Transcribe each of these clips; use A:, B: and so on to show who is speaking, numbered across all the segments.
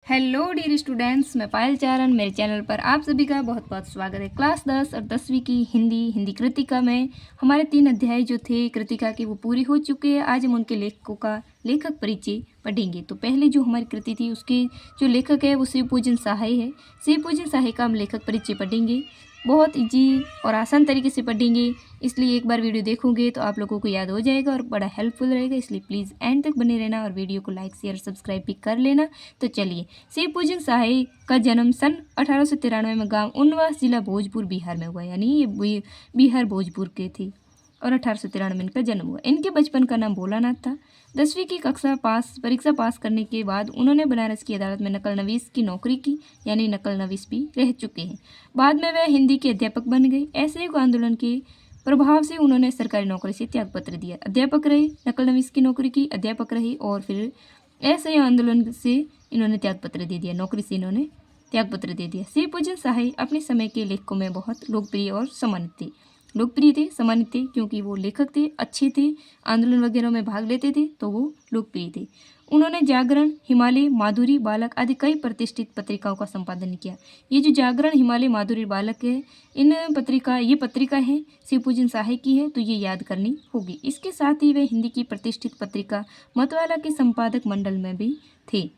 A: Hello dear students, मैं पायल चारण। मेरे channel पर आप सभी का बहुत बहुत स्वागत है। क्लास 10 और 10वीं की हिंदी कृतिका में हमारे 3 अध्याय जो थे कृतिका के वो पूरी हो चुके हैं। आज हम उनके लेखकों का लेखक परिचय पढ़ेंगे। तो पहले जो हमारी कृति थी उसके जो लेखक है वो शिवपूजन सहाय है। शिवपूजन सहाय का हम लेखक परिचय पढ़ेंगे। बहुत ईजी और आसान तरीके से पढ़ेंगे, इसलिए एक बार वीडियो देखोगे तो आप लोगों को याद हो जाएगा और बड़ा हेल्पफुल रहेगा। इसलिए प्लीज़ एंड तक बने रहना और वीडियो को लाइक शेयर सब्सक्राइब भी कर लेना। तो चलिए, शिवपूजन सहाय का जन्म सन 1893 में गांव उनवास जिला भोजपुर बिहार में हुआ। यानी ये बिहार भोजपुर के थे और 1893 में इनका जन्म हुआ। इनके बचपन का नाम भोलानाथ था। 10वीं की परीक्षा पास करने के बाद उन्होंने बनारस की अदालत में नकल नवीस की नौकरी की, यानी नकल नवीस भी रह चुके हैं। बाद में वह हिंदी के अध्यापक बन गए। असहयोग आंदोलन के प्रभाव से उन्होंने सरकारी नौकरी से त्यागपत्र दिया। अध्यापक रहे, नकल नवीस की नौकरी की, अध्यापक रहे और फिर असहयोग आंदोलन से इन्होंने त्यागपत्र दे दिया, नौकरी से इन्होंने त्यागपत्र दे दिया। शिवपूजन सहाय अपने समय के लेखकों में बहुत लोकप्रिय और सम्मानित थे। सम्मानित थे क्योंकि वो लेखक थे, अच्छे थे, आंदोलन वगैरह में भाग लेते थे, तो वो लोकप्रिय थे। उन्होंने जागरण, हिमालय, माधुरी, बालक आदि कई प्रतिष्ठित पत्रिकाओं का संपादन किया। ये जो जागरण, हिमालय, माधुरी, बालक है, ये पत्रिका है शिवपूजन सहाय की है, तो ये याद करनी होगी। इसके साथ ही वे हिंदी की प्रतिष्ठित पत्रिका मतवाला के संपादक मंडल में भी थे।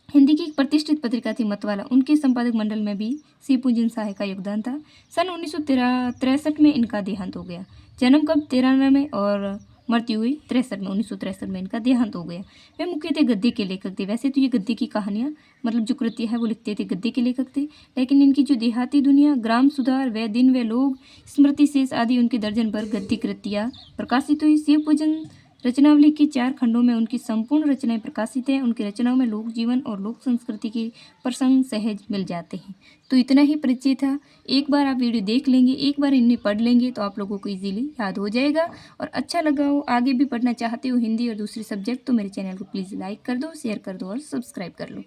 A: हिंदी की एक प्रतिष्ठित पत्रिका थी मतवाला, उनके संपादक मंडल में भी शिवपूजन सहाय का योगदान था। सन 1963 में इनका देहांत हो गया। जन्म कब 93 में और मृत्यु हुई 63 में। 1963 में इनका देहांत हो गया। वे मुख्यतः गद्य के लेखक थे। वैसे तो ये गद्य की कहानियाँ, मतलब जो कृतियाँ है वो लिखते थे, गद्य के लेखक थे। लेकिन इनकी जो देहाती दुनिया, ग्राम सुधार, वे दिन वे लोग, स्मृति शेष आदि उनकी दर्जन भर गद्य कृतियाँ प्रकाशित हुई। शिवपूजन रचनावली के 4 खंडों में उनकी संपूर्ण रचनाएं प्रकाशित हैं। उनकी रचनाओं में लोक जीवन और लोक संस्कृति के प्रसंग सहज मिल जाते हैं। तो इतना ही परिचय था। एक बार आप वीडियो देख लेंगे, एक बार इन्हें पढ़ लेंगे तो आप लोगों को इजीली याद हो जाएगा। और अच्छा लगा हो, आगे भी पढ़ना चाहते हो हिंदी और दूसरे सब्जेक्ट, तो मेरे चैनल को प्लीज़ लाइक कर दो, शेयर कर दो और सब्सक्राइब कर लो।